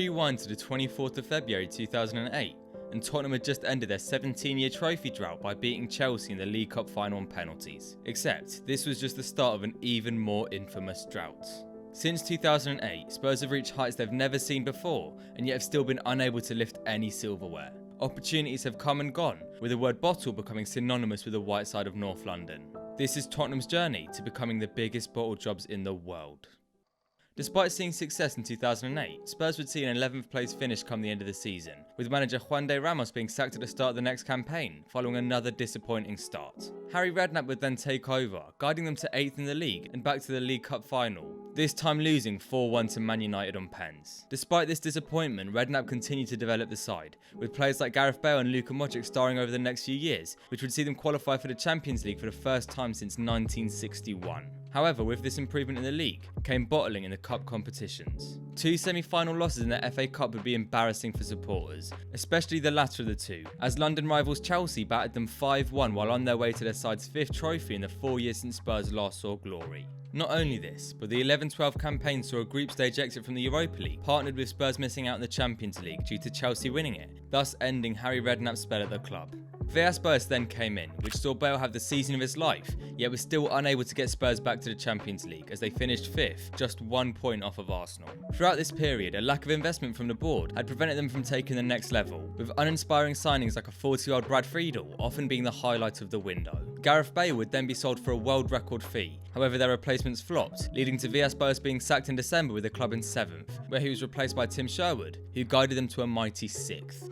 Rewind to the 24th of February 2008, and Tottenham had just ended their 17-year trophy drought by beating Chelsea in the League Cup final on penalties. Except, this was just the start of an even more infamous drought. Since 2008, Spurs have reached heights they've never seen before, and yet have still been unable to lift any silverware. Opportunities have come and gone, with the word bottle becoming synonymous with the white side of North London. This is Tottenham's journey to becoming the biggest bottle jobs in the world. Despite seeing success in 2008, Spurs would see an 11th place finish come the end of the season, with manager Juan de Ramos being sacked at the start of the next campaign, following another disappointing start. Harry Redknapp would then take over, guiding them to 8th in the league and back to the League Cup final, this time losing 4-1 to Man United on pens. Despite this disappointment, Redknapp continued to develop the side, with players like Gareth Bale and Luka Modric starring over the next few years, which would see them qualify for the Champions League for the first time since 1961. However, with this improvement in the league, came bottling in the cup competitions. Two semi-final losses in the FA Cup would be embarrassing for supporters, especially the latter of the two, as London rivals Chelsea battered them 5-1 while on their way to their side's 5th trophy in the 4 years since Spurs last saw glory. Not only this, but the 11-12 campaign saw a group stage exit from the Europa League, partnered with Spurs missing out in the Champions League due to Chelsea winning it, thus ending Harry Redknapp's spell at the club. Spurs then came in, which saw Bale have the season of his life, yet was still unable to get Spurs back to the Champions League as they finished 5th, just 1 point off of Arsenal. Throughout this period, a lack of investment from the board had prevented them from taking the next level, with uninspiring signings like a 40-year-old Brad Friedel often being the highlight of the window. Gareth Bale would then be sold for a world record fee, however their replacements flopped, leading to Spurs being sacked in December with the club in 7th, where he was replaced by Tim Sherwood, who guided them to a mighty 6th.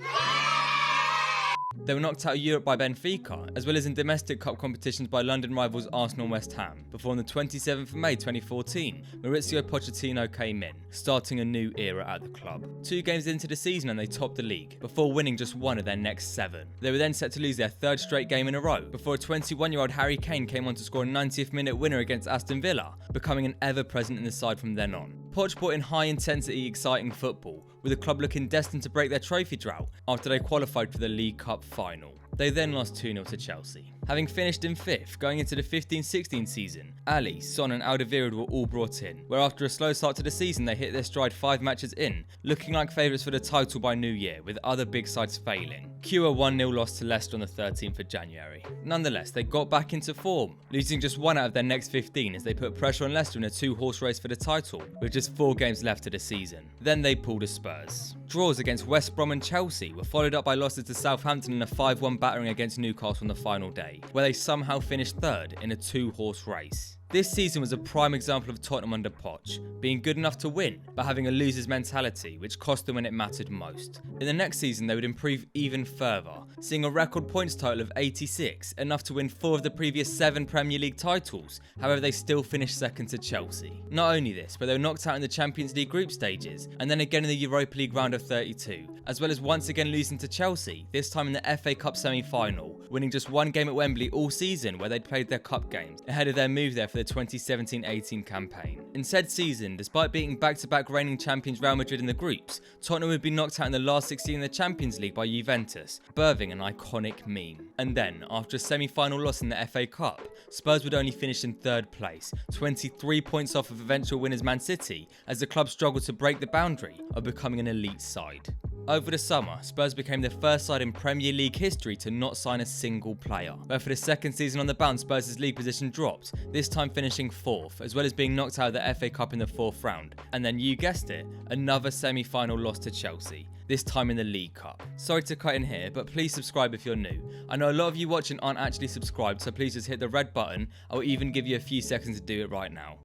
They were knocked out of Europe by Benfica, as well as in domestic cup competitions by London rivals Arsenal and West Ham, before on the 27th of May 2014, Mauricio Pochettino came in, starting a new era at the club. 2 games into the season and they topped the league, before winning just 1 of their next 7. They were then set to lose their 3rd straight game in a row, before a 21-year-old Harry Kane came on to score a 90th minute winner against Aston Villa, becoming an ever-present in the side from then on. Poch brought in high-intensity, exciting football, with the club looking destined to break their trophy drought after they qualified for the League Cup final. They then lost 2-0 to Chelsea. Having finished in 5th, going into the 15-16 season, Ali, Son and Alderweireld were all brought in, where after a slow start to the season they hit their stride 5 matches in, looking like favourites for the title by New Year, with other big sides failing. Cue a 1-0 loss to Leicester on the 13th of January. Nonetheless, they got back into form, losing just 1 out of their next 15 as they put pressure on Leicester in a 2-horse race for the title, with just 4 games left of the season. Then they pulled a Spurs. Draws against West Brom and Chelsea were followed up by losses to Southampton in a 5-1 battering against Newcastle on the final day, where they somehow finished 3rd in a 2-horse race. This season was a prime example of Tottenham under Poch, being good enough to win, but having a loser's mentality, which cost them when it mattered most. In the next season, they would improve even further, seeing a record points total of 86, enough to win 4 of the previous 7 Premier League titles. However, they still finished 2nd to Chelsea. Not only this, but they were knocked out in the Champions League group stages, and then again in the Europa League round of 32, as well as once again losing to Chelsea, this time in the FA Cup semi-final, winning just 1 game at Wembley all season where they'd played their cup games, ahead of their move there for the 2017-18 campaign. In said season, despite beating back-to-back reigning champions Real Madrid in the groups, Tottenham would be knocked out in the last 16 in the Champions League by Juventus, birthing an iconic meme. And then, after a semi-final loss in the FA Cup, Spurs would only finish in 3rd place, 23 points off of eventual winners Man City, as the club struggled to break the boundary of becoming an elite side. Over the summer, Spurs became the first side in Premier League history to not sign a single player, where for the 2nd season on the bounce Spurs' league position dropped, this time finishing 4th, as well as being knocked out of the FA Cup in the 4th round, and then you guessed it, another semi-final loss to Chelsea, this time in the League Cup. Sorry to cut in here, but please subscribe if you're new. I know a lot of you watching aren't actually subscribed, so please just hit the red button. I'll even give you a few seconds to do it right now.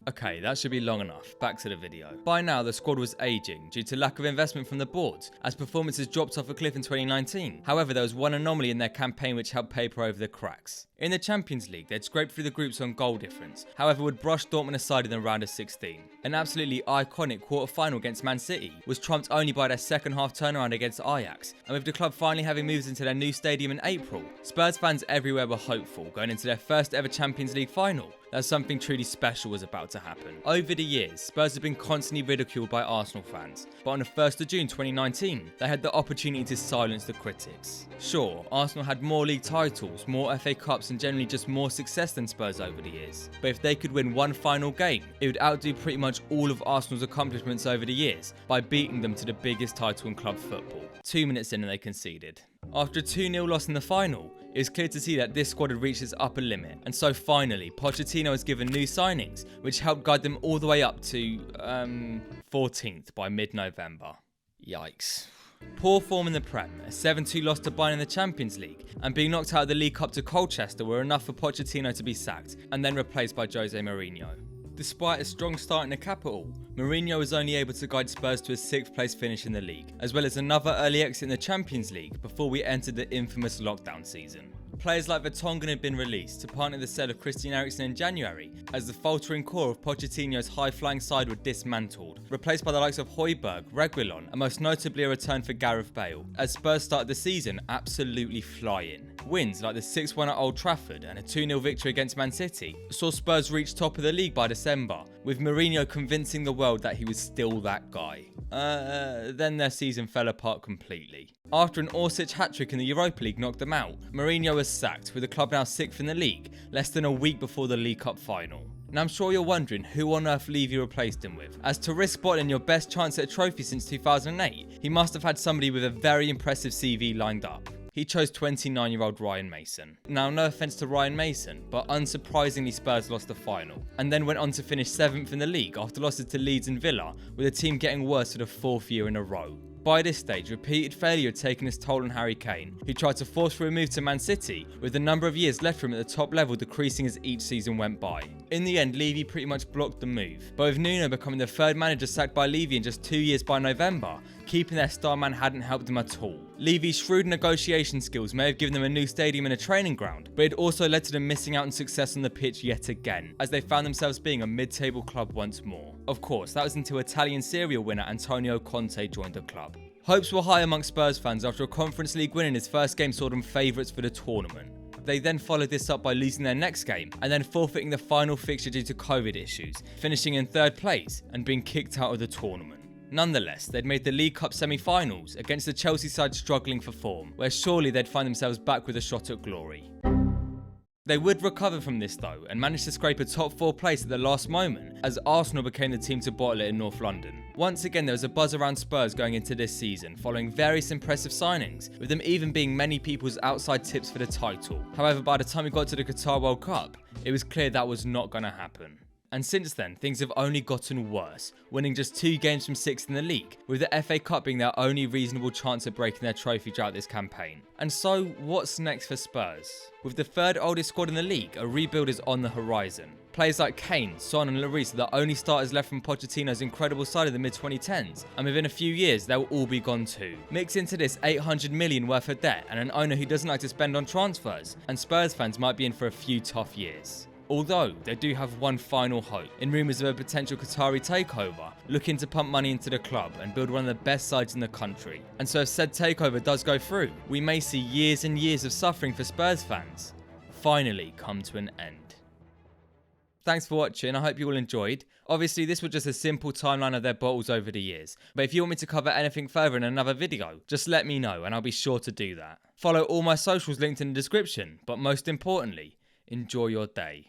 Okay, that should be long enough. Back to the video. By now, the squad was aging due to lack of investment from the board, as performances dropped off a cliff in 2019. However, there was one anomaly in their campaign which helped paper over the cracks. In the Champions League, they'd scraped through the groups on goal difference, however would brush Dortmund aside in the round of 16. An absolutely iconic quarter-final against Man City was trumped only by their second half turnaround against Ajax, and with the club finally having moved into their new stadium in April, Spurs fans everywhere were hopeful going into their first ever Champions League final, that something truly special was about to happen. Over the years, Spurs have been constantly ridiculed by Arsenal fans, but on the 1st of June 2019, they had the opportunity to silence the critics. Sure, Arsenal had more league titles, more FA Cups and generally just more success than Spurs over the years, but if they could win one final game, it would outdo pretty much all of Arsenal's accomplishments over the years by beating them to the biggest title in club football. 2 minutes in and they conceded. After a 2-0 loss in the final, it was clear to see that this squad had reached its upper limit, and so finally, Pochettino was given new signings, which helped guide them all the way up to, 14th by mid-November. Yikes. Poor form in the Prem, a 7-2 loss to Bayern in the Champions League, and being knocked out of the League Cup to Colchester were enough for Pochettino to be sacked, and then replaced by Jose Mourinho. Despite a strong start in the capital, Mourinho was only able to guide Spurs to a 6th place finish in the league, as well as another early exit in the Champions League before we entered the infamous lockdown season. Players like Vertonghen had been released to partner the sale of Christian Eriksen in January, as the faltering core of Pochettino's high-flying side were dismantled, replaced by the likes of Højbjerg, Reguilon, and most notably a return for Gareth Bale, as Spurs started the season absolutely flying. Wins like the 6-1 at Old Trafford and a 2-0 victory against Man City saw Spurs reach top of the league by December, with Mourinho convincing the world that he was still that guy. Then their season fell apart completely. After an Orsic hat-trick in the Europa League knocked them out, Mourinho was sacked, with the club now 6th in the league, less than a week before the League Cup final. Now I'm sure you're wondering who on earth Levy replaced him with, as to risk bottling your best chance at a trophy since 2008, he must have had somebody with a very impressive CV lined up. He chose 29-year-old Ryan Mason. Now, no offence to Ryan Mason, but unsurprisingly Spurs lost the final, and then went on to finish 7th in the league after losses to Leeds and Villa, with the team getting worse for the 4th year in a row. By this stage, repeated failure had taken its toll on Harry Kane, who tried to force through a move to Man City, with the number of years left for him at the top level decreasing as each season went by. In the end, Levy pretty much blocked the move, but with Nuno becoming the 3rd manager sacked by Levy in just 2 years by November, keeping their star man hadn't helped them at all. Levy's shrewd negotiation skills may have given them a new stadium and a training ground, but it also led to them missing out on success on the pitch yet again, as they found themselves being a mid-table club once more. Of course, that was until Italian Serie A winner Antonio Conte joined the club. Hopes were high among Spurs fans after a Conference League win in his first game saw them favourites for the tournament. They then followed this up by losing their next game and then forfeiting the final fixture due to COVID issues, finishing in 3rd place and being kicked out of the tournament. Nonetheless, they'd made the League Cup semi-finals against the Chelsea side struggling for form, where surely they'd find themselves back with a shot at glory. They would recover from this though, and managed to scrape a top 4 place at the last moment, as Arsenal became the team to bottle it in North London. Once again, there was a buzz around Spurs going into this season, following various impressive signings, with them even being many people's outside tips for the title. However, by the time we got to the Qatar World Cup, it was clear that was not going to happen. And since then, things have only gotten worse, winning just 2 games from 6th in the league, with the FA Cup being their only reasonable chance at breaking their trophy throughout this campaign. And so, what's next for Spurs? With the 3rd oldest squad in the league, a rebuild is on the horizon. Players like Kane, Son and Lloris are the only starters left from Pochettino's incredible side of the mid-2010s, and within a few years they'll all be gone too. Mix into this 800 million worth of debt and an owner who doesn't like to spend on transfers, and Spurs fans might be in for a few tough years. Although, they do have one final hope, in rumours of a potential Qatari takeover, looking to pump money into the club and build one of the best sides in the country. And so if said takeover does go through, we may see years and years of suffering for Spurs fans finally come to an end. Thanks for watching, I hope you all enjoyed. Obviously this was just a simple timeline of their bottles over the years, but if you want me to cover anything further in another video, just let me know and I'll be sure to do that. Follow all my socials linked in the description, but most importantly, enjoy your day.